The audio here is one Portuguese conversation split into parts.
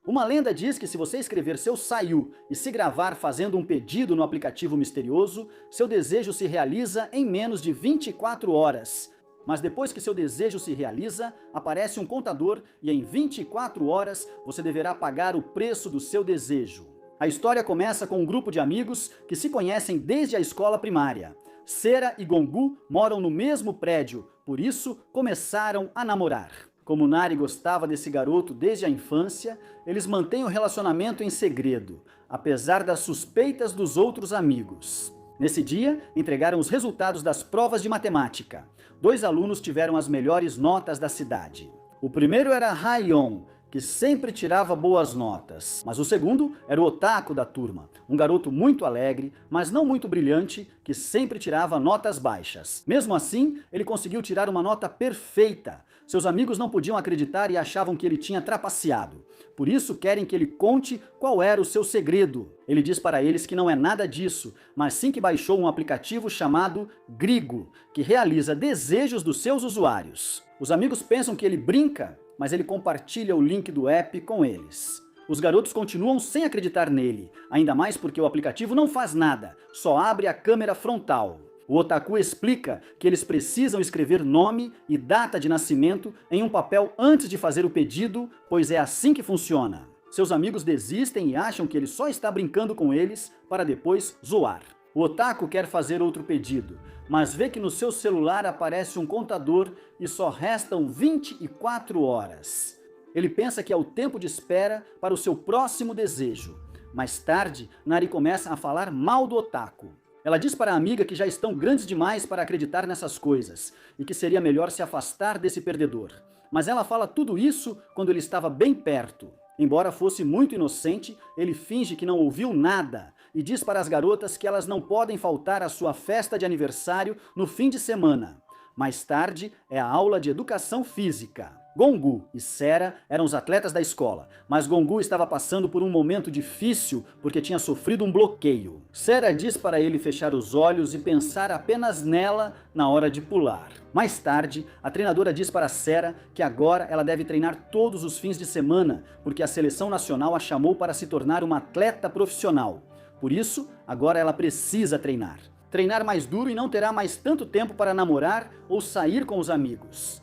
Uma lenda diz que se você escrever seu saiu e se gravar fazendo um pedido no aplicativo misterioso, seu desejo se realiza em menos de 24 horas. Mas depois que seu desejo se realiza, aparece um contador e em 24 horas você deverá pagar o preço do seu desejo. A história começa com um grupo de amigos que se conhecem desde a escola primária. Sera e Gongu moram no mesmo prédio, por isso começaram a namorar. Como Nari gostava desse garoto desde a infância, eles mantêm o relacionamento em segredo, apesar das suspeitas dos outros amigos. Nesse dia, entregaram os resultados das provas de matemática. 2 alunos tiveram as melhores notas da cidade. O primeiro era Haion, que sempre tirava boas notas. Mas o segundo era o otaku da turma, um garoto muito alegre, mas não muito brilhante, que sempre tirava notas baixas. Mesmo assim, ele conseguiu tirar uma nota perfeita. Seus amigos não podiam acreditar e achavam que ele tinha trapaceado. Por isso querem que ele conte qual era o seu segredo. Ele diz para eles que não é nada disso, mas sim que baixou um aplicativo chamado Grigo, que realiza desejos dos seus usuários. Os amigos pensam que ele brinca, mas ele compartilha o link do app com eles. Os garotos continuam sem acreditar nele, ainda mais porque o aplicativo não faz nada, só abre a câmera frontal. O otaku explica que eles precisam escrever nome e data de nascimento em um papel antes de fazer o pedido, pois é assim que funciona. Seus amigos desistem e acham que ele só está brincando com eles para depois zoar. O otaku quer fazer outro pedido, mas vê que no seu celular aparece um contador e só restam 24 horas. Ele pensa que é o tempo de espera para o seu próximo desejo. Mais tarde, Nari começa a falar mal do otaku. Ela diz para a amiga que já estão grandes demais para acreditar nessas coisas e que seria melhor se afastar desse perdedor. Mas ela fala tudo isso quando ele estava bem perto. Embora fosse muito inocente, ele finge que não ouviu nada e diz para as garotas que elas não podem faltar à sua festa de aniversário no fim de semana. Mais tarde é a aula de educação física. Gongu e Sera eram os atletas da escola, mas Gongu estava passando por um momento difícil porque tinha sofrido um bloqueio. Sera diz para ele fechar os olhos e pensar apenas nela na hora de pular. Mais tarde, a treinadora diz para Sera que agora ela deve treinar todos os fins de semana, porque a seleção nacional a chamou para se tornar uma atleta profissional. Por isso, agora ela precisa treinar. Treinar mais duro e não terá mais tanto tempo para namorar ou sair com os amigos.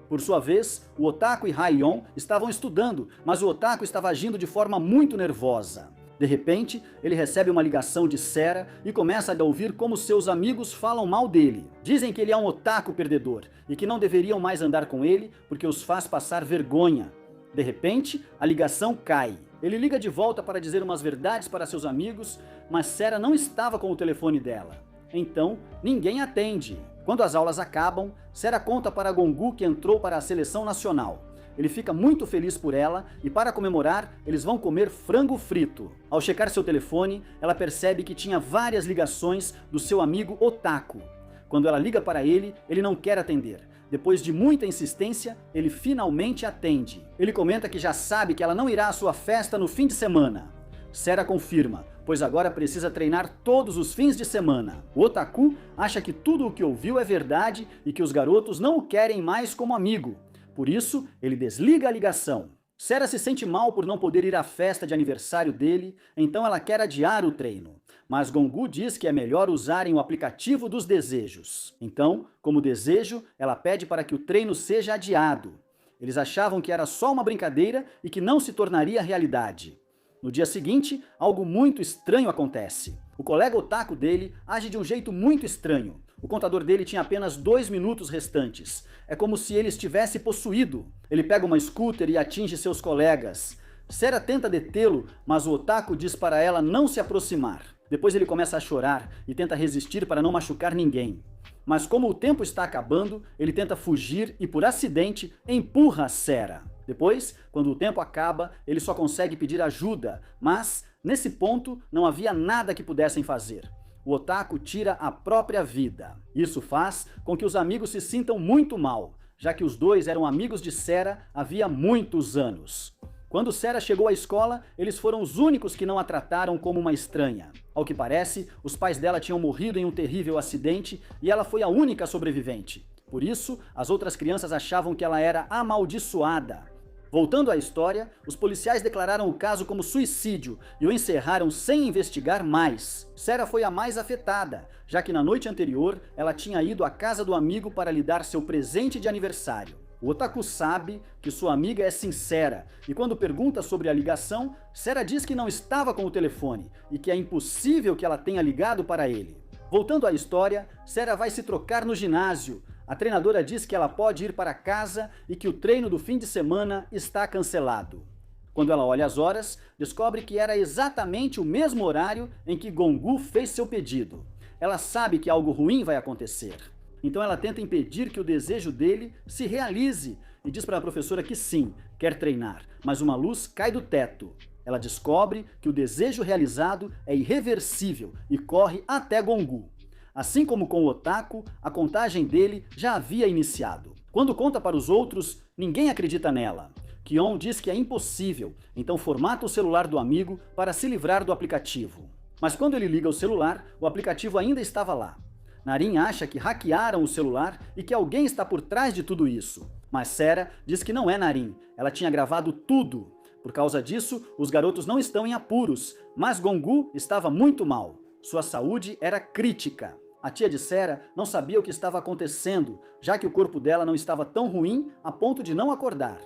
Por sua vez, o otaku e Haion estavam estudando, mas o otaku estava agindo de forma muito nervosa. De repente, ele recebe uma ligação de Sera e começa a ouvir como seus amigos falam mal dele. Dizem que ele é um otaku perdedor e que não deveriam mais andar com ele porque os faz passar vergonha. De repente, a ligação cai. Ele liga de volta para dizer umas verdades para seus amigos, mas Sera não estava com o telefone dela. Então, ninguém atende. Quando as aulas acabam, Sera conta para Gongu que entrou para a seleção nacional. Ele fica muito feliz por ela e para comemorar, eles vão comer frango frito. Ao checar seu telefone, ela percebe que tinha várias ligações do seu amigo otaku. Quando ela liga para ele, ele não quer atender. Depois de muita insistência, ele finalmente atende. Ele comenta que já sabe que ela não irá à sua festa no fim de semana. Sera confirma, pois agora precisa treinar todos os fins de semana. O otaku acha que tudo o que ouviu é verdade e que os garotos não o querem mais como amigo. Por isso, ele desliga a ligação. Sera se sente mal por não poder ir à festa de aniversário dele, então ela quer adiar o treino. Mas Gongu diz que é melhor usarem o aplicativo dos desejos. Então, como desejo, ela pede para que o treino seja adiado. Eles achavam que era só uma brincadeira e que não se tornaria realidade. No dia seguinte, algo muito estranho acontece. O colega otaku dele age de um jeito muito estranho. O contador dele tinha apenas 2 minutos restantes. É como se ele estivesse possuído. Ele pega uma scooter e atinge seus colegas. Sera tenta detê-lo, mas o otaku diz para ela não se aproximar. Depois ele começa a chorar e tenta resistir para não machucar ninguém. Mas como o tempo está acabando, ele tenta fugir e por acidente empurra Sera. Depois, quando o tempo acaba, ele só consegue pedir ajuda, mas nesse ponto não havia nada que pudessem fazer. O otaku tira a própria vida. Isso faz com que os amigos se sintam muito mal, já que os dois eram amigos de Sera havia muitos anos. Quando Sera chegou à escola, eles foram os únicos que não a trataram como uma estranha. Ao que parece, os pais dela tinham morrido em um terrível acidente e ela foi a única sobrevivente. Por isso, as outras crianças achavam que ela era amaldiçoada. Voltando à história, os policiais declararam o caso como suicídio e o encerraram sem investigar mais. Sera foi a mais afetada, já que na noite anterior ela tinha ido à casa do amigo para lhe dar seu presente de aniversário. O otaku sabe que sua amiga é sincera e quando pergunta sobre a ligação, Sera diz que não estava com o telefone e que é impossível que ela tenha ligado para ele. Voltando à história, Sera vai se trocar no ginásio. A treinadora diz que ela pode ir para casa e que o treino do fim de semana está cancelado. Quando ela olha as horas, descobre que era exatamente o mesmo horário em que Gongu fez seu pedido. Ela sabe que algo ruim vai acontecer. Então ela tenta impedir que o desejo dele se realize e diz para a professora que sim, quer treinar, mas uma luz cai do teto. Ela descobre que o desejo realizado é irreversível e corre até Gongu. Assim como com o otaku, a contagem dele já havia iniciado. Quando conta para os outros, ninguém acredita nela. Kion diz que é impossível, então formata o celular do amigo para se livrar do aplicativo. Mas quando ele liga o celular, o aplicativo ainda estava lá. Narin acha que hackearam o celular e que alguém está por trás de tudo isso. Mas Sera diz que não é Narin, ela tinha gravado tudo. Por causa disso, os garotos não estão em apuros, mas Gongu estava muito mal. Sua saúde era crítica. A tia de Sera não sabia o que estava acontecendo, já que o corpo dela não estava tão ruim a ponto de não acordar.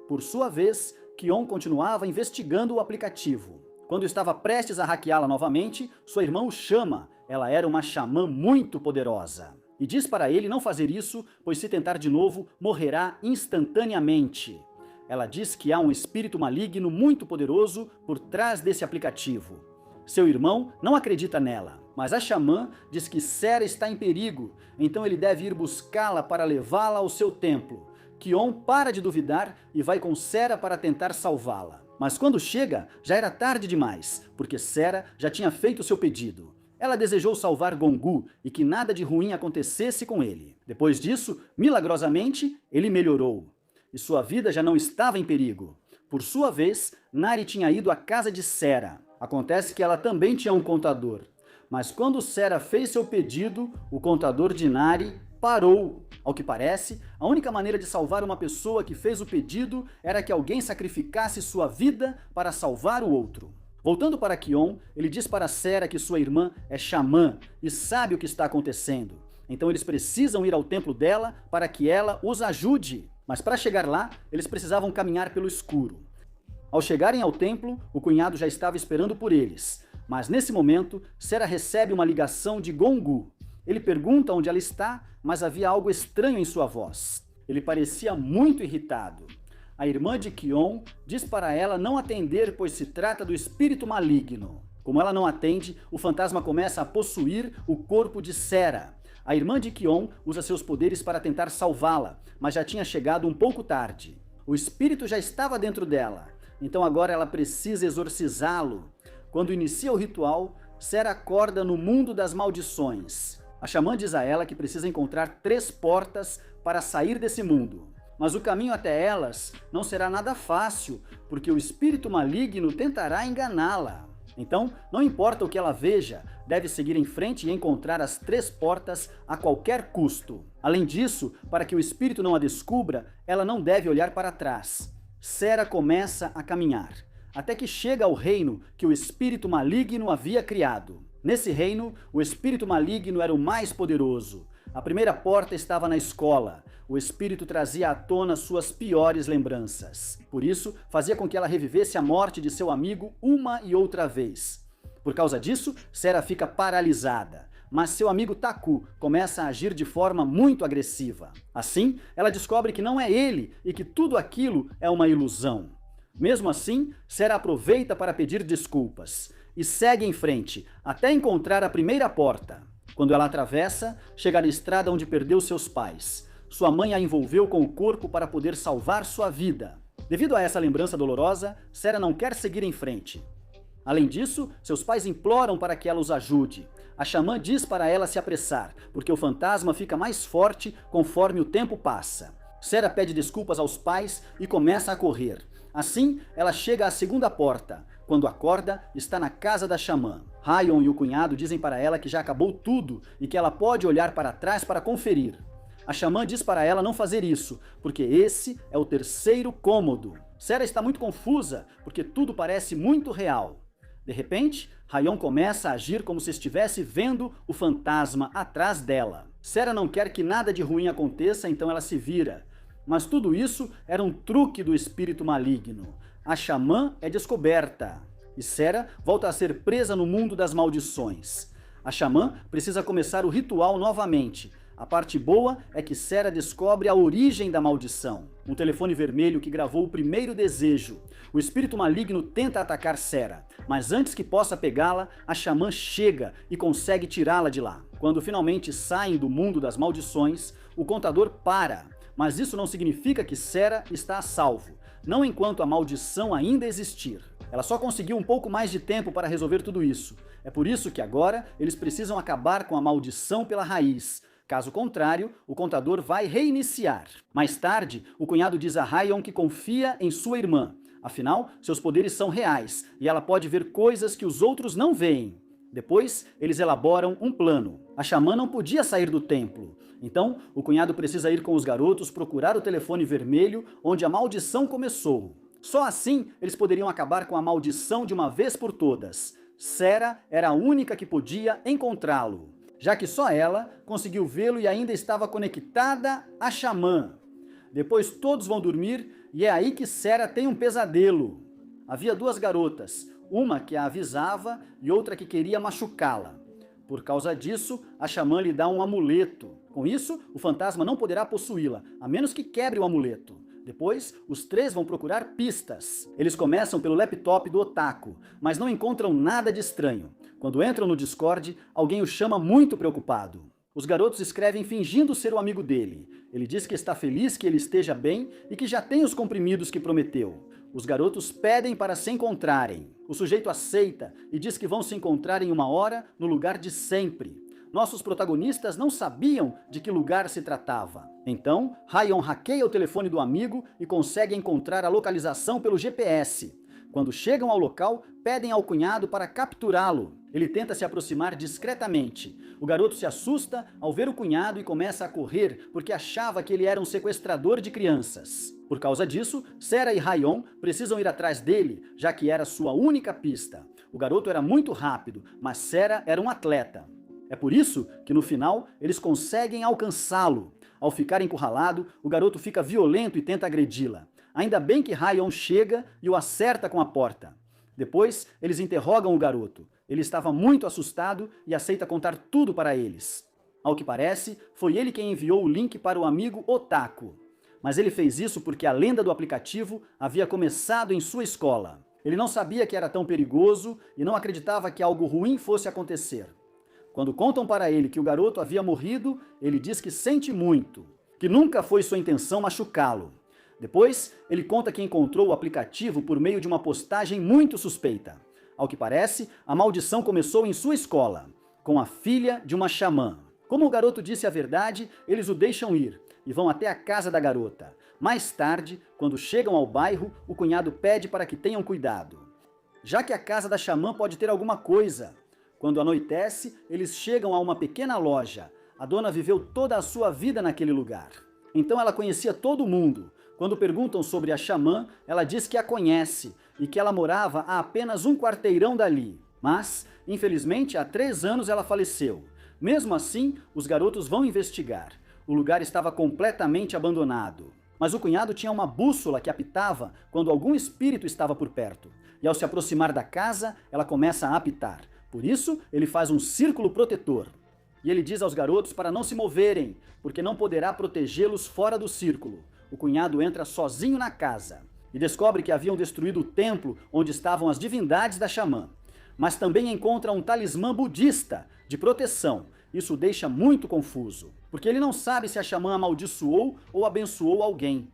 Por sua vez, Kion continuava investigando o aplicativo. Quando estava prestes a hackeá-la novamente, sua irmã o chama. Ela era uma xamã muito poderosa. E diz para ele não fazer isso, pois se tentar de novo, morrerá instantaneamente. Ela diz que há um espírito maligno muito poderoso por trás desse aplicativo. Seu irmão não acredita nela, mas a xamã diz que Sera está em perigo, então ele deve ir buscá-la para levá-la ao seu templo. Kion para de duvidar e vai com Sera para tentar salvá-la. Mas quando chega, já era tarde demais, porque Sera já tinha feito seu pedido. Ela desejou salvar Gongu e que nada de ruim acontecesse com ele. Depois disso, milagrosamente, ele melhorou. E sua vida já não estava em perigo. Por sua vez, Nari tinha ido à casa de Sera. Acontece que ela também tinha um contador. Mas quando Sera fez seu pedido, o contador de Nari parou. Ao que parece, a única maneira de salvar uma pessoa que fez o pedido era que alguém sacrificasse sua vida para salvar o outro. Voltando para Kion, ele diz para Sera que sua irmã é xamã e sabe o que está acontecendo. Então eles precisam ir ao templo dela para que ela os ajude. Mas para chegar lá, eles precisavam caminhar pelo escuro. Ao chegarem ao templo, o cunhado já estava esperando por eles. Mas nesse momento, Sera recebe uma ligação de Gongu. Ele pergunta onde ela está, mas havia algo estranho em sua voz. Ele parecia muito irritado. A irmã de Kion diz para ela não atender, pois se trata do espírito maligno. Como ela não atende, o fantasma começa a possuir o corpo de Sera. A irmã de Kion usa seus poderes para tentar salvá-la, mas já tinha chegado um pouco tarde. O espírito já estava dentro dela, então agora ela precisa exorcizá-lo. Quando inicia o ritual, Sera acorda no mundo das maldições. A xamã diz a ela que precisa encontrar 3 portas para sair desse mundo. Mas o caminho até elas não será nada fácil, porque o espírito maligno tentará enganá-la. Então, não importa o que ela veja, deve seguir em frente e encontrar as 3 portas a qualquer custo. Além disso, para que o espírito não a descubra, ela não deve olhar para trás. Sera começa a caminhar, até que chega ao reino que o espírito maligno havia criado. Nesse reino, o espírito maligno era o mais poderoso. A primeira porta estava na escola. O espírito trazia à tona suas piores lembranças. Por isso, fazia com que ela revivesse a morte de seu amigo uma e outra vez. Por causa disso, Sera fica paralisada. Mas seu amigo Taku começa a agir de forma muito agressiva. Assim, ela descobre que não é ele e que tudo aquilo é uma ilusão. Mesmo assim, Sera aproveita para pedir desculpas e segue em frente até encontrar a primeira porta. Quando ela atravessa, chega na estrada onde perdeu seus pais. Sua mãe a envolveu com o corpo para poder salvar sua vida. Devido a essa lembrança dolorosa, Sera não quer seguir em frente. Além disso, seus pais imploram para que ela os ajude. A xamã diz para ela se apressar, porque o fantasma fica mais forte conforme o tempo passa. Sera pede desculpas aos pais e começa a correr. Assim, ela chega à segunda porta. Quando acorda, está na casa da xamã. Raion e o cunhado dizem para ela que já acabou tudo e que ela pode olhar para trás para conferir. A xamã diz para ela não fazer isso, porque esse é o terceiro cômodo. Sera está muito confusa, porque tudo parece muito real. De repente, Raion começa a agir como se estivesse vendo o fantasma atrás dela. Sera não quer que nada de ruim aconteça, então ela se vira. Mas tudo isso era um truque do espírito maligno. A xamã é descoberta e Sera volta a ser presa no mundo das maldições. A xamã precisa começar o ritual novamente. A parte boa é que Sera descobre a origem da maldição. Um telefone vermelho que gravou o primeiro desejo. O espírito maligno tenta atacar Sera, mas antes que possa pegá-la, a xamã chega e consegue tirá-la de lá. Quando finalmente saem do mundo das maldições, o contador para. Mas isso não significa que Sera está a salvo, não enquanto a maldição ainda existir. Ela só conseguiu um pouco mais de tempo para resolver tudo isso. É por isso que agora eles precisam acabar com a maldição pela raiz. Caso contrário, o contador vai reiniciar. Mais tarde, o cunhado diz a Raion que confia em sua irmã. Afinal, seus poderes são reais e ela pode ver coisas que os outros não veem. Depois, eles elaboram um plano. A xamã não podia sair do templo. Então, o cunhado precisa ir com os garotos procurar o telefone vermelho onde a maldição começou. Só assim, eles poderiam acabar com a maldição de uma vez por todas. Sera era a única que podia encontrá-lo, já que só ela conseguiu vê-lo e ainda estava conectada à xamã. Depois todos vão dormir e é aí que Sera tem um pesadelo. Havia duas garotas, uma que a avisava e outra que queria machucá-la. Por causa disso, a xamã lhe dá um amuleto. Com isso, o fantasma não poderá possuí-la, a menos que quebre o amuleto. Depois, os três vão procurar pistas. Eles começam pelo laptop do Otaku, mas não encontram nada de estranho. Quando entram no Discord, alguém o chama muito preocupado. Os garotos escrevem fingindo ser o amigo dele. Ele diz que está feliz que ele esteja bem e que já tem os comprimidos que prometeu. Os garotos pedem para se encontrarem. O sujeito aceita e diz que vão se encontrar em uma hora no lugar de sempre. Nossos protagonistas não sabiam de que lugar se tratava. Então, Raion hackeia o telefone do amigo e consegue encontrar a localização pelo GPS. Quando chegam ao local, pedem ao cunhado para capturá-lo. Ele tenta se aproximar discretamente. O garoto se assusta ao ver o cunhado e começa a correr porque achava que ele era um sequestrador de crianças. Por causa disso, Sera e Raion precisam ir atrás dele, já que era sua única pista. O garoto era muito rápido, mas Sera era um atleta. É por isso que no final eles conseguem alcançá-lo. Ao ficar encurralado, o garoto fica violento e tenta agredi-la. Ainda bem que Raion chega e o acerta com a porta. Depois, eles interrogam o garoto. Ele estava muito assustado e aceita contar tudo para eles. Ao que parece, foi ele quem enviou o link para o amigo Otaku. Mas ele fez isso porque a lenda do aplicativo havia começado em sua escola. Ele não sabia que era tão perigoso e não acreditava que algo ruim fosse acontecer. Quando contam para ele que o garoto havia morrido, ele diz que sente muito, que nunca foi sua intenção machucá-lo. Depois, ele conta que encontrou o aplicativo por meio de uma postagem muito suspeita. Ao que parece, a maldição começou em sua escola, com a filha de uma xamã. Como o garoto disse a verdade, eles o deixam ir e vão até a casa da garota. Mais tarde, quando chegam ao bairro, o cunhado pede para que tenham cuidado, já que a casa da xamã pode ter alguma coisa. Quando anoitece, eles chegam a uma pequena loja. A dona viveu toda a sua vida naquele lugar. Então ela conhecia todo mundo. Quando perguntam sobre a xamã, ela diz que a conhece e que ela morava a apenas um quarteirão dali. Mas, infelizmente, há 3 anos ela faleceu. Mesmo assim, os garotos vão investigar. O lugar estava completamente abandonado. Mas o cunhado tinha uma bússola que apitava quando algum espírito estava por perto. E ao se aproximar da casa, ela começa a apitar. Por isso, ele faz um círculo protetor. E ele diz aos garotos para não se moverem, porque não poderá protegê-los fora do círculo. O cunhado entra sozinho na casa e descobre que haviam destruído o templo onde estavam as divindades da xamã. Mas também encontra um talismã budista de proteção. Isso o deixa muito confuso, porque ele não sabe se a xamã amaldiçoou ou abençoou alguém.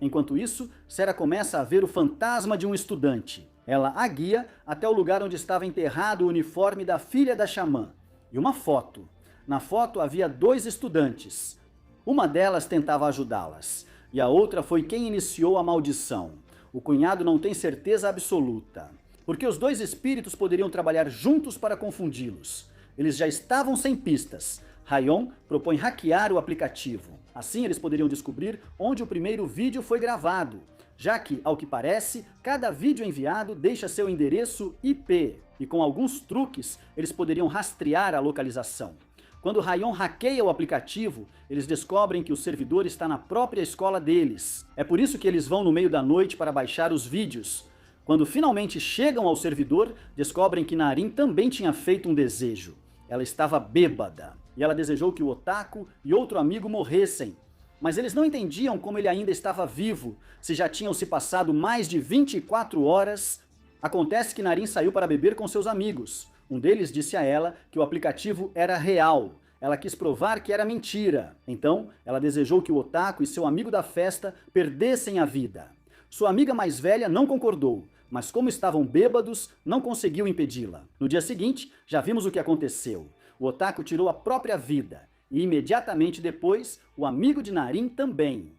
Enquanto isso, Sera começa a ver o fantasma de um estudante. Ela a guia até o lugar onde estava enterrado o uniforme da filha da xamã e uma foto. Na foto havia 2 estudantes. Uma delas tentava ajudá-las e a outra foi quem iniciou a maldição. O cunhado não tem certeza absoluta, porque os 2 espíritos poderiam trabalhar juntos para confundi-los. Eles já estavam sem pistas. Raion propõe hackear o aplicativo. Assim eles poderiam descobrir onde o primeiro vídeo foi gravado. já que, ao que parece, cada vídeo enviado deixa seu endereço IP, e com alguns truques, eles poderiam rastrear a localização. Quando Ryan hackeia o aplicativo, eles descobrem que o servidor está na própria escola deles. É por isso que eles vão no meio da noite para baixar os vídeos. Quando finalmente chegam ao servidor, descobrem que Narin também tinha feito um desejo. Ela estava bêbada, e ela desejou que o Otaku e outro amigo morressem. Mas eles não entendiam como ele ainda estava vivo, se já tinham se passado mais de 24 horas. Acontece que Narin saiu para beber com seus amigos. Um deles disse a ela que o aplicativo era real. Ela quis provar que era mentira. Então, ela desejou que o Otaku e seu amigo da festa perdessem a vida. Sua amiga mais velha não concordou, mas como estavam bêbados, não conseguiu impedi-la. No dia seguinte, já vimos o que aconteceu. O Otaku tirou a própria vida, e imediatamente depois, o amigo de Narin também.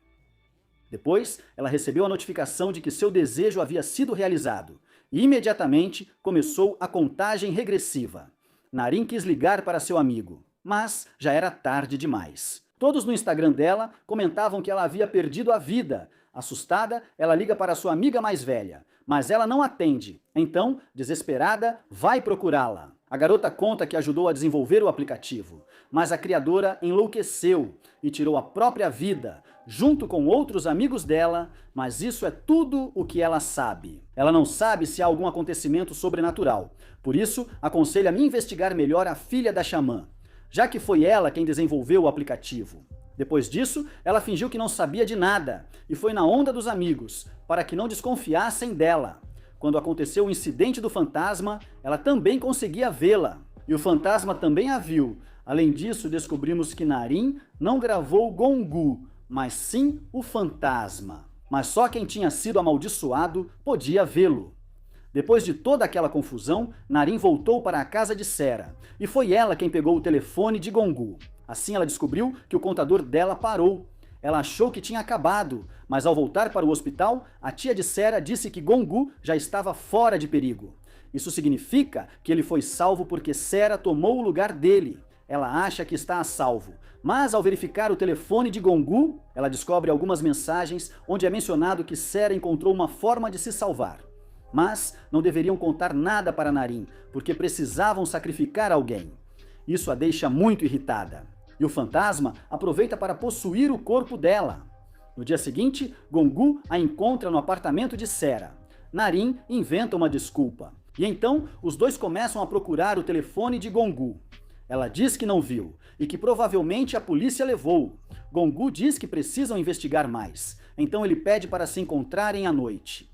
Depois, ela recebeu a notificação de que seu desejo havia sido realizado, e imediatamente começou a contagem regressiva. Narin quis ligar para seu amigo, mas já era tarde demais. Todos no Instagram dela comentavam que ela havia perdido a vida. Assustada, ela liga para sua amiga mais velha, mas ela não atende. Então, desesperada, vai procurá-la. A garota conta que ajudou a desenvolver o aplicativo, mas a criadora enlouqueceu e tirou a própria vida, junto com outros amigos dela, mas isso é tudo o que ela sabe. Ela não sabe se há algum acontecimento sobrenatural, por isso aconselha-me investigar melhor a filha da xamã, já que foi ela quem desenvolveu o aplicativo. Depois disso, ela fingiu que não sabia de nada e foi na onda dos amigos, para que não desconfiassem dela. Quando aconteceu o incidente do fantasma, ela também conseguia vê-la. E o fantasma também a viu. Além disso, descobrimos que Narin não gravou Gongu, mas sim o fantasma. Mas só quem tinha sido amaldiçoado podia vê-lo. Depois de toda aquela confusão, Narin voltou para a casa de Sera, e foi ela quem pegou o telefone de Gongu. Assim ela descobriu que o contador dela parou. Ela achou que tinha acabado, mas ao voltar para o hospital, a tia de Sera disse que Gongu já estava fora de perigo. Isso significa que ele foi salvo porque Sera tomou o lugar dele. Ela acha que está a salvo, mas ao verificar o telefone de Gongu, ela descobre algumas mensagens onde é mencionado que Sera encontrou uma forma de se salvar. Mas não deveriam contar nada para Narin, porque precisavam sacrificar alguém. Isso a deixa muito irritada. E o fantasma aproveita para possuir o corpo dela. No dia seguinte, Gongu a encontra no apartamento de Sera. Narin inventa uma desculpa. E então, os dois começam a procurar o telefone de Gongu. Ela diz que não viu e que provavelmente a polícia levou. Gongu diz que precisam investigar mais. Então ele pede para se encontrarem à noite.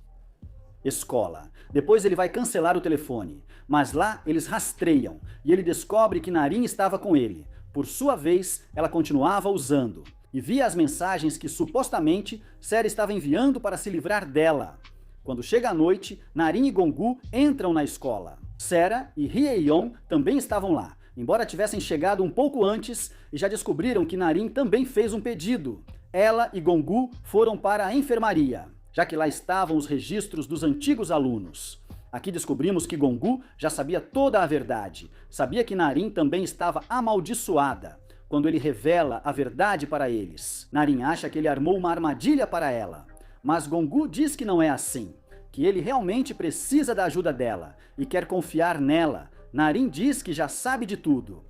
Escola. Depois ele vai cancelar o telefone, mas lá eles rastreiam e ele descobre que Narin estava com ele. Por sua vez, ela continuava usando e via as mensagens que supostamente Sera estava enviando para se livrar dela. Quando chega a noite, Narin e Gongu entram na escola. Sera e Ryeon também estavam lá, embora tivessem chegado um pouco antes e já descobriram que Narin também fez um pedido. Ela e Gongu foram para a enfermaria, já que lá estavam os registros dos antigos alunos. Aqui descobrimos que Gongu já sabia toda a verdade. Sabia que Narin também estava amaldiçoada, quando ele revela a verdade para eles. Narin acha que ele armou uma armadilha para ela, mas Gongu diz que não é assim, que ele realmente precisa da ajuda dela e quer confiar nela. Narin diz que já sabe de tudo,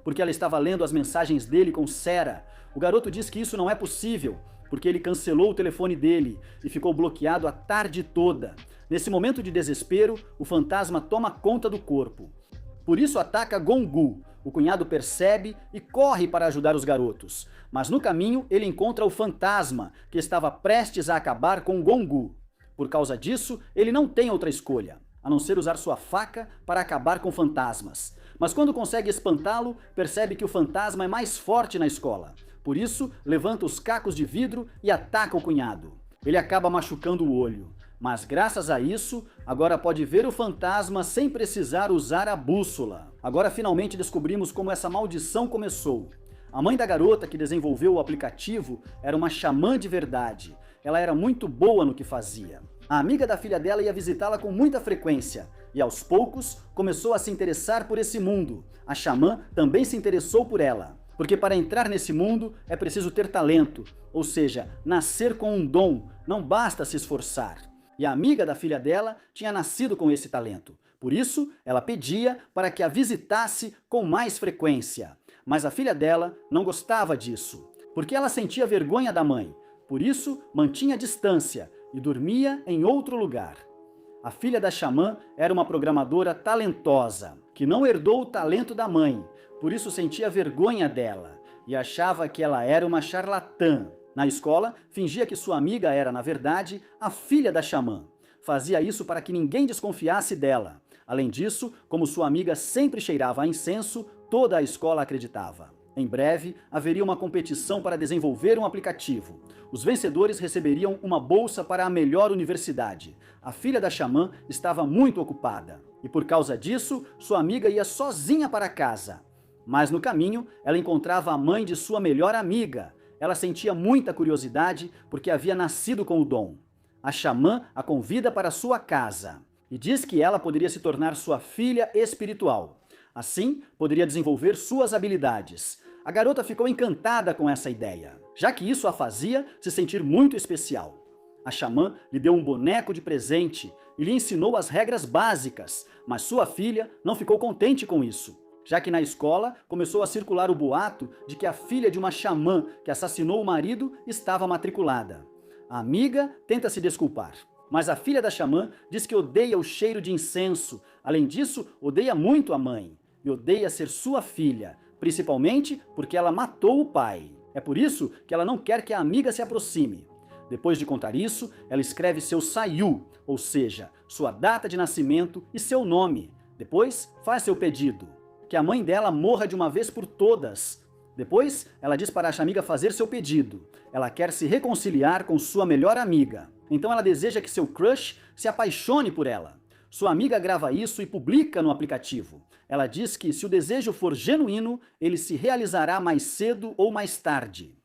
porque ela estava lendo as mensagens dele com Sera. O garoto diz que isso não é possível, porque ele cancelou o telefone dele e ficou bloqueado a tarde toda. Nesse momento de desespero, o fantasma toma conta do corpo. Por isso ataca Gongu. O cunhado percebe e corre para ajudar os garotos. Mas no caminho ele encontra o fantasma, que estava prestes a acabar com Gongu. Por causa disso, ele não tem outra escolha, a não ser usar sua faca para acabar com fantasmas. Mas quando consegue espantá-lo, percebe que o fantasma é mais forte na escola. Por isso, levanta os cacos de vidro e ataca o cunhado. Ele acaba machucando o olho. Mas graças a isso, agora pode ver o fantasma sem precisar usar a bússola. Agora finalmente descobrimos como essa maldição começou. A mãe da garota que desenvolveu o aplicativo era uma xamã de verdade. Ela era muito boa no que fazia. A amiga da filha dela ia visitá-la com muita frequência. E aos poucos, começou a se interessar por esse mundo. A xamã também se interessou por ela. Porque para entrar nesse mundo é preciso ter talento, ou seja, nascer com um dom, não basta se esforçar. E a amiga da filha dela tinha nascido com esse talento. Por isso, ela pedia para que a visitasse com mais frequência. Mas a filha dela não gostava disso, porque ela sentia vergonha da mãe. Por isso, mantinha distância e dormia em outro lugar. A filha da xamã era uma programadora talentosa, que não herdou o talento da mãe, por isso sentia vergonha dela e achava que ela era uma charlatã. Na escola, fingia que sua amiga era, na verdade, a filha da xamã. Fazia isso para que ninguém desconfiasse dela. Além disso, como sua amiga sempre cheirava a incenso, toda a escola acreditava. Em breve, haveria uma competição para desenvolver um aplicativo. Os vencedores receberiam uma bolsa para a melhor universidade. A filha da xamã estava muito ocupada. E por causa disso, sua amiga ia sozinha para casa. Mas no caminho, ela encontrava a mãe de sua melhor amiga. Ela sentia muita curiosidade porque havia nascido com o dom. A xamã a convida para sua casa e diz que ela poderia se tornar sua filha espiritual. Assim, poderia desenvolver suas habilidades. A garota ficou encantada com essa ideia, já que isso a fazia se sentir muito especial. A xamã lhe deu um boneco de presente e lhe ensinou as regras básicas, mas sua filha não ficou contente com isso, já que na escola começou a circular o boato de que a filha de uma xamã que assassinou o marido estava matriculada. A amiga tenta se desculpar, mas a filha da xamã diz que odeia o cheiro de incenso. Além disso, odeia muito a mãe e odeia ser sua filha, principalmente porque ela matou o pai. É por isso que ela não quer que a amiga se aproxime. Depois de contar isso, ela escreve seu Sayu, ou seja, sua data de nascimento e seu nome. Depois, faz seu pedido, que a mãe dela morra de uma vez por todas. Depois, ela diz para a amiga fazer seu pedido. Ela quer se reconciliar com sua melhor amiga. Então ela deseja que seu crush se apaixone por ela. Sua amiga grava isso e publica no aplicativo. Ela diz que se o desejo for genuíno, ele se realizará mais cedo ou mais tarde.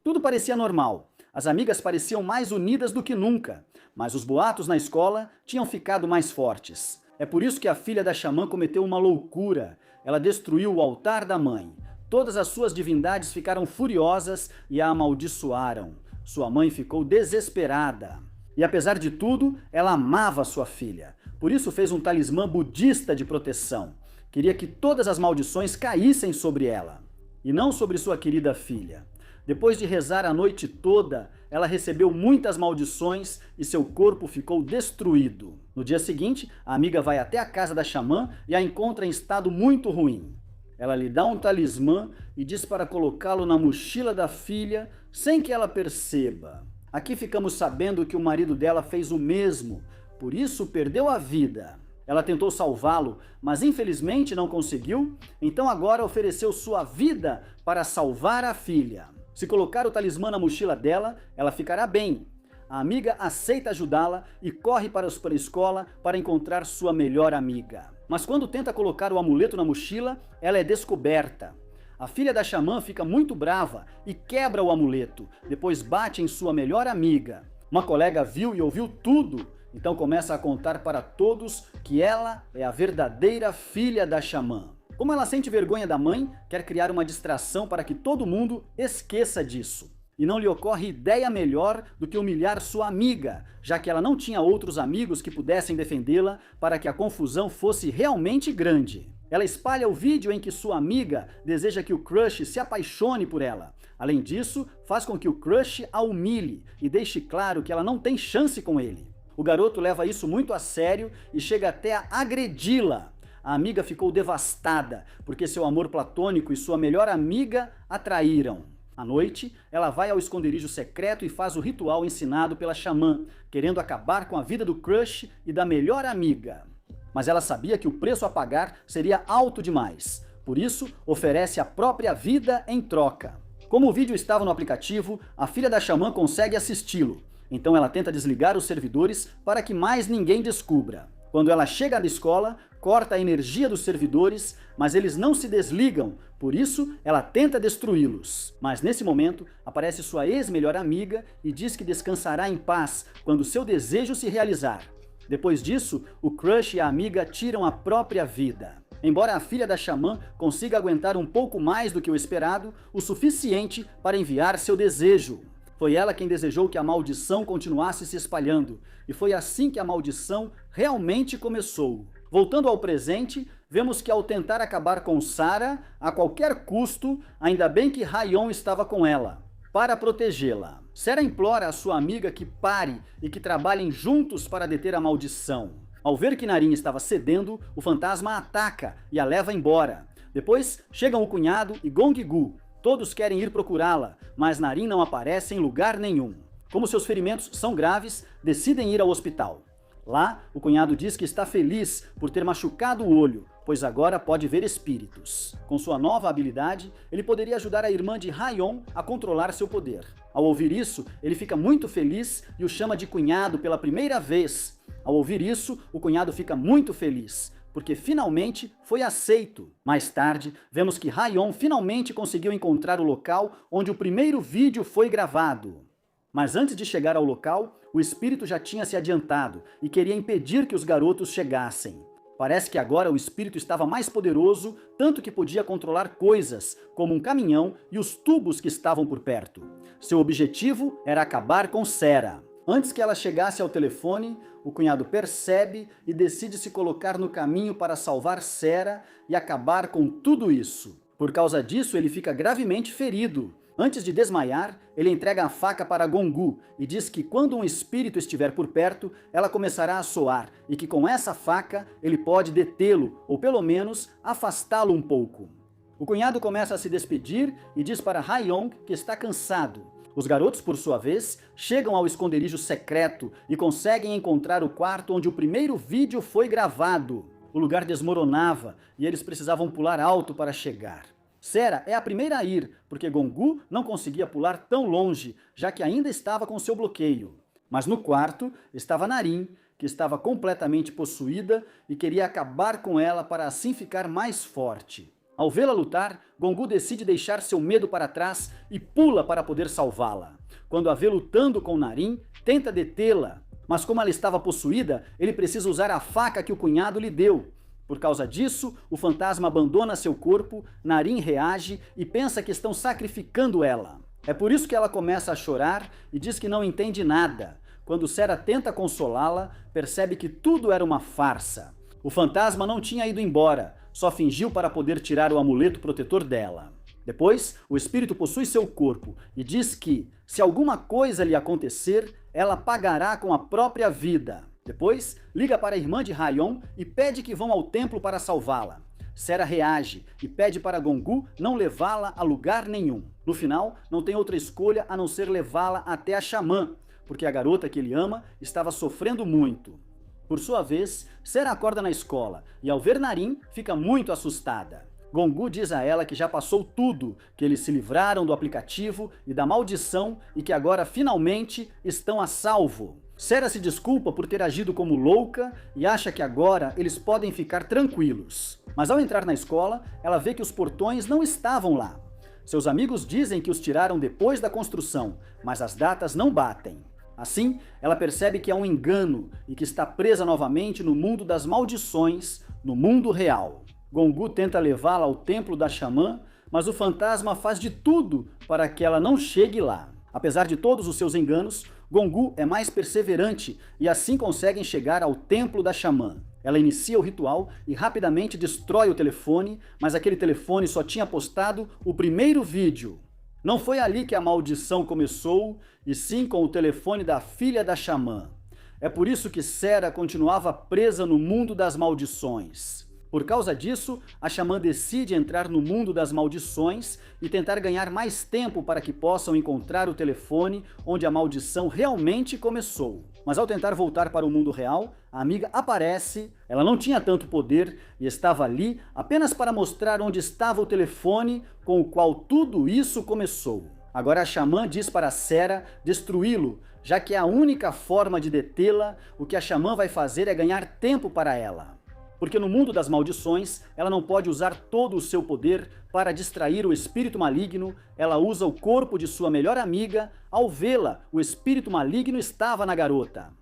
Tudo parecia normal. As amigas pareciam mais unidas do que nunca, mas os boatos na escola tinham ficado mais fortes. É por isso que a filha da xamã cometeu uma loucura. Ela destruiu o altar da mãe. Todas as suas divindades ficaram furiosas e a amaldiçoaram. Sua mãe ficou desesperada. E apesar de tudo, ela amava sua filha. Por isso fez um talismã budista de proteção. Queria que todas as maldições caíssem sobre ela, e não sobre sua querida filha. Depois de rezar a noite toda, ela recebeu muitas maldições e seu corpo ficou destruído. No dia seguinte, a amiga vai até a casa da xamã e a encontra em estado muito ruim. Ela lhe dá um talismã e diz para colocá-lo na mochila da filha sem que ela perceba. Aqui ficamos sabendo que o marido dela fez o mesmo, por isso perdeu a vida. Ela tentou salvá-lo, mas infelizmente não conseguiu, então agora ofereceu sua vida para salvar a filha. Se colocar o talismã na mochila dela, ela ficará bem. A amiga aceita ajudá-la e corre para a escola para encontrar sua melhor amiga. Mas quando tenta colocar o amuleto na mochila, ela é descoberta. A filha da xamã fica muito brava e quebra o amuleto, depois bate em sua melhor amiga. Uma colega viu e ouviu tudo, então começa a contar para todos que ela é a verdadeira filha da xamã. Como ela sente vergonha da mãe, quer criar uma distração para que todo mundo esqueça disso. E não lhe ocorre ideia melhor do que humilhar sua amiga, já que ela não tinha outros amigos que pudessem defendê-la para que a confusão fosse realmente grande. Ela espalha o vídeo em que sua amiga deseja que o crush se apaixone por ela. Além disso, faz com que o crush a humilhe e deixe claro que ela não tem chance com ele. O garoto leva isso muito a sério e chega até a agredi-la. A amiga ficou devastada, porque seu amor platônico e sua melhor amiga a traíram. À noite, ela vai ao esconderijo secreto e faz o ritual ensinado pela xamã, querendo acabar com a vida do crush e da melhor amiga. Mas ela sabia que o preço a pagar seria alto demais. Por isso, oferece a própria vida em troca. Como o vídeo estava no aplicativo, a filha da xamã consegue assisti-lo. Então ela tenta desligar os servidores para que mais ninguém descubra. Quando ela chega da escola, corta a energia dos servidores, mas eles não se desligam, por isso ela tenta destruí-los. Mas nesse momento, aparece sua ex-melhor amiga e diz que descansará em paz quando seu desejo se realizar. Depois disso, o crush e a amiga tiram a própria vida. Embora a filha da xamã consiga aguentar um pouco mais do que o esperado, o suficiente para enviar seu desejo. Foi ela quem desejou que a maldição continuasse se espalhando, e foi assim que a maldição realmente começou. Voltando ao presente, vemos que ao tentar acabar com Sarah, a qualquer custo, ainda bem que Raion estava com ela, para protegê-la. Sarah implora à sua amiga que pare e que trabalhem juntos para deter a maldição. Ao ver que Narin estava cedendo, o fantasma a ataca e a leva embora. Depois chegam o cunhado e Gong-gu. Todos querem ir procurá-la, mas Narin não aparece em lugar nenhum. Como seus ferimentos são graves, decidem ir ao hospital. Lá, o cunhado diz que está feliz por ter machucado o olho, pois agora pode ver espíritos. Com sua nova habilidade, ele poderia ajudar a irmã de Raion a controlar seu poder. Ao ouvir isso, ele fica muito feliz e o chama de cunhado pela primeira vez. Ao ouvir isso, o cunhado fica muito feliz, porque finalmente foi aceito. Mais tarde, vemos que Raion finalmente conseguiu encontrar o local onde o primeiro vídeo foi gravado. Mas antes de chegar ao local, o espírito já tinha se adiantado e queria impedir que os garotos chegassem. Parece que agora o espírito estava mais poderoso, tanto que podia controlar coisas, como um caminhão e os tubos que estavam por perto. Seu objetivo era acabar com Sarah. Antes que ela chegasse ao telefone, o cunhado percebe e decide se colocar no caminho para salvar Sarah e acabar com tudo isso. Por causa disso, ele fica gravemente ferido. Antes de desmaiar, ele entrega a faca para Gong-gu e diz que quando um espírito estiver por perto, ela começará a soar e que com essa faca ele pode detê-lo ou pelo menos afastá-lo um pouco. O cunhado começa a se despedir e diz para Raion que está cansado. Os garotos, por sua vez, chegam ao esconderijo secreto e conseguem encontrar o quarto onde o primeiro vídeo foi gravado. O lugar desmoronava e eles precisavam pular alto para chegar. Sarah é a primeira a ir, porque Gong-gu não conseguia pular tão longe, já que ainda estava com seu bloqueio. Mas no quarto estava Narin, que estava completamente possuída e queria acabar com ela para assim ficar mais forte. Ao vê-la lutar, Gong-gu decide deixar seu medo para trás e pula para poder salvá-la. Quando a vê lutando com Narin, tenta detê-la, mas como ela estava possuída, ele precisa usar a faca que o cunhado lhe deu. Por causa disso, o fantasma abandona seu corpo, Narin reage e pensa que estão sacrificando ela. É por isso que ela começa a chorar e diz que não entende nada. Quando Sarah tenta consolá-la, percebe que tudo era uma farsa. O fantasma não tinha ido embora, só fingiu para poder tirar o amuleto protetor dela. Depois, o espírito possui seu corpo e diz que, se alguma coisa lhe acontecer, ela pagará com a própria vida. Depois, liga para a irmã de Raion e pede que vão ao templo para salvá-la. Sarah reage e pede para Gong-gu não levá-la a lugar nenhum. No final, não tem outra escolha a não ser levá-la até a xamã, porque a garota que ele ama estava sofrendo muito. Por sua vez, Sarah acorda na escola e ao ver Narin, fica muito assustada. Gong-gu diz a ela que já passou tudo, que eles se livraram do aplicativo e da maldição e que agora finalmente estão a salvo. Sarah se desculpa por ter agido como louca e acha que agora eles podem ficar tranquilos. Mas ao entrar na escola, ela vê que os portões não estavam lá. Seus amigos dizem que os tiraram depois da construção, mas as datas não batem. Assim, ela percebe que é um engano e que está presa novamente no mundo das maldições, no mundo real. Gong-gu tenta levá-la ao templo da xamã, mas o fantasma faz de tudo para que ela não chegue lá. Apesar de todos os seus enganos, Gong-gu é mais perseverante e assim conseguem chegar ao templo da xamã. Ela inicia o ritual e rapidamente destrói o telefone, mas aquele telefone só tinha postado o primeiro vídeo. Não foi ali que a maldição começou, e sim com o telefone da filha da xamã. É por isso que Sarah continuava presa no mundo das maldições. Por causa disso, a xamã decide entrar no mundo das maldições e tentar ganhar mais tempo para que possam encontrar o telefone onde a maldição realmente começou. Mas ao tentar voltar para o mundo real, a amiga aparece, ela não tinha tanto poder e estava ali apenas para mostrar onde estava o telefone com o qual tudo isso começou. Agora a xamã diz para Sarah destruí-lo, já que é a única forma de detê-la. O que a xamã vai fazer é ganhar tempo para ela. Porque no mundo das maldições, ela não pode usar todo o seu poder para distrair o espírito maligno, ela usa o corpo de sua melhor amiga. Ao vê-la, o espírito maligno estava na garota.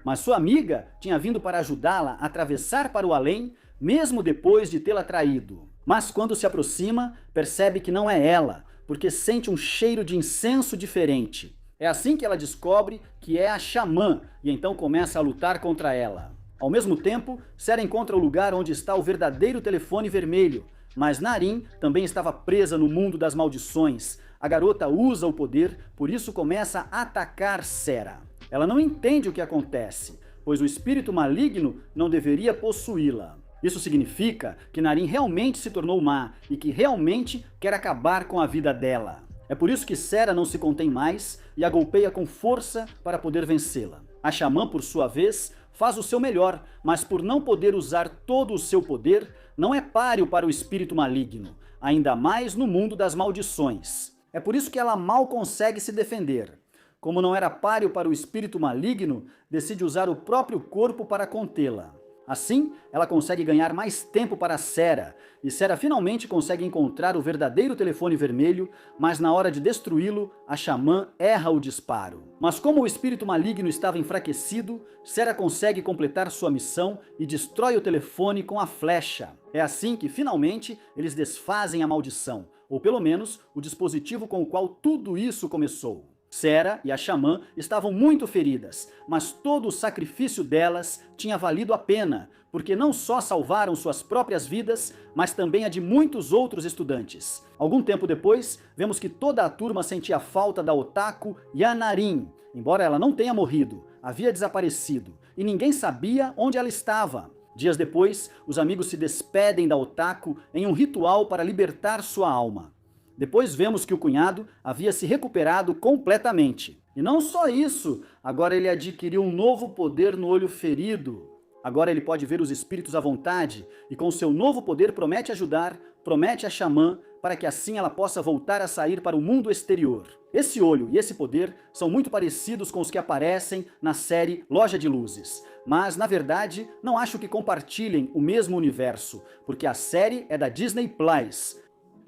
Mas sua amiga tinha vindo para ajudá-la a atravessar para o além, mesmo depois de tê-la traído. Mas quando se aproxima, percebe que não é ela, porque sente um cheiro de incenso diferente. É assim que ela descobre que é a Xamã e então começa a lutar contra ela. Ao mesmo tempo, Sera encontra o lugar onde está o verdadeiro telefone vermelho, mas Naren também estava presa no mundo das maldições. A garota usa o poder, por isso começa a atacar Sera. Ela não entende o que acontece, pois o espírito maligno não deveria possuí-la. Isso significa que Naren realmente se tornou má e que realmente quer acabar com a vida dela. É por isso que Sera não se contém mais e a golpeia com força para poder vencê-la. A Xamã, por sua vez, faz o seu melhor, mas por não poder usar todo o seu poder, não é páreo para o espírito maligno, ainda mais no mundo das maldições. É por isso que ela mal consegue se defender. Como não era páreo para o espírito maligno, decide usar o próprio corpo para contê-la. Assim, ela consegue ganhar mais tempo para Sera, e Sera finalmente consegue encontrar o verdadeiro telefone vermelho, mas na hora de destruí-lo, a Xamã erra o disparo. Mas como o espírito maligno estava enfraquecido, Sera consegue completar sua missão e destrói o telefone com a flecha. É assim que, finalmente, eles desfazem a maldição, ou pelo menos, o dispositivo com o qual tudo isso começou. Sera e a Xamã estavam muito feridas, mas todo o sacrifício delas tinha valido a pena, porque não só salvaram suas próprias vidas, mas também a de muitos outros estudantes. Algum tempo depois, vemos que toda a turma sentia falta da otaku Yanarin. Embora ela não tenha morrido, havia desaparecido, e ninguém sabia onde ela estava. Dias depois, os amigos se despedem da otaku em um ritual para libertar sua alma. Depois vemos que o cunhado havia se recuperado completamente. E não só isso, agora ele adquiriu um novo poder no olho ferido. Agora ele pode ver os espíritos à vontade e com seu novo poder promete ajudar, promete a Xamã, para que assim ela possa voltar a sair para o mundo exterior. Esse olho e esse poder são muito parecidos com os que aparecem na série Loja de Luzes. Mas, na verdade, não acho que compartilhem o mesmo universo, porque a série é da Disney Plus.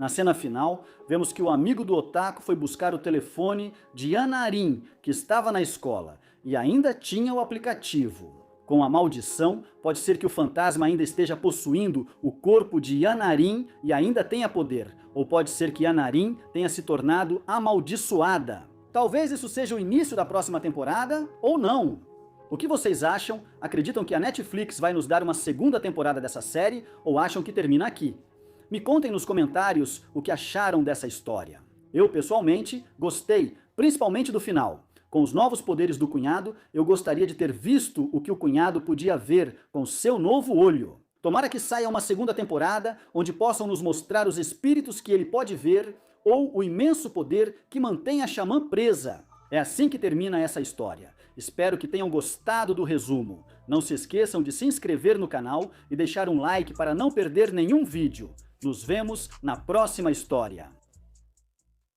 Na cena final, vemos que o amigo do otaku foi buscar o telefone de Yanarin, que estava na escola, e ainda tinha o aplicativo. Com a maldição, pode ser que o fantasma ainda esteja possuindo o corpo de Yanarin e ainda tenha poder, ou pode ser que Yanarin tenha se tornado amaldiçoada. Talvez isso seja o início da próxima temporada, ou não. O que vocês acham? Acreditam que a Netflix vai nos dar uma segunda temporada dessa série, ou acham que termina aqui? Me contem nos comentários o que acharam dessa história. Eu, pessoalmente, gostei, principalmente do final. Com os novos poderes do cunhado, eu gostaria de ter visto o que o cunhado podia ver com seu novo olho. Tomara que saia uma segunda temporada, onde possam nos mostrar os espíritos que ele pode ver, ou o imenso poder que mantém a Xamã presa. É assim que termina essa história. Espero que tenham gostado do resumo. Não se esqueçam de se inscrever no canal e deixar um like para não perder nenhum vídeo. Nos vemos na próxima história.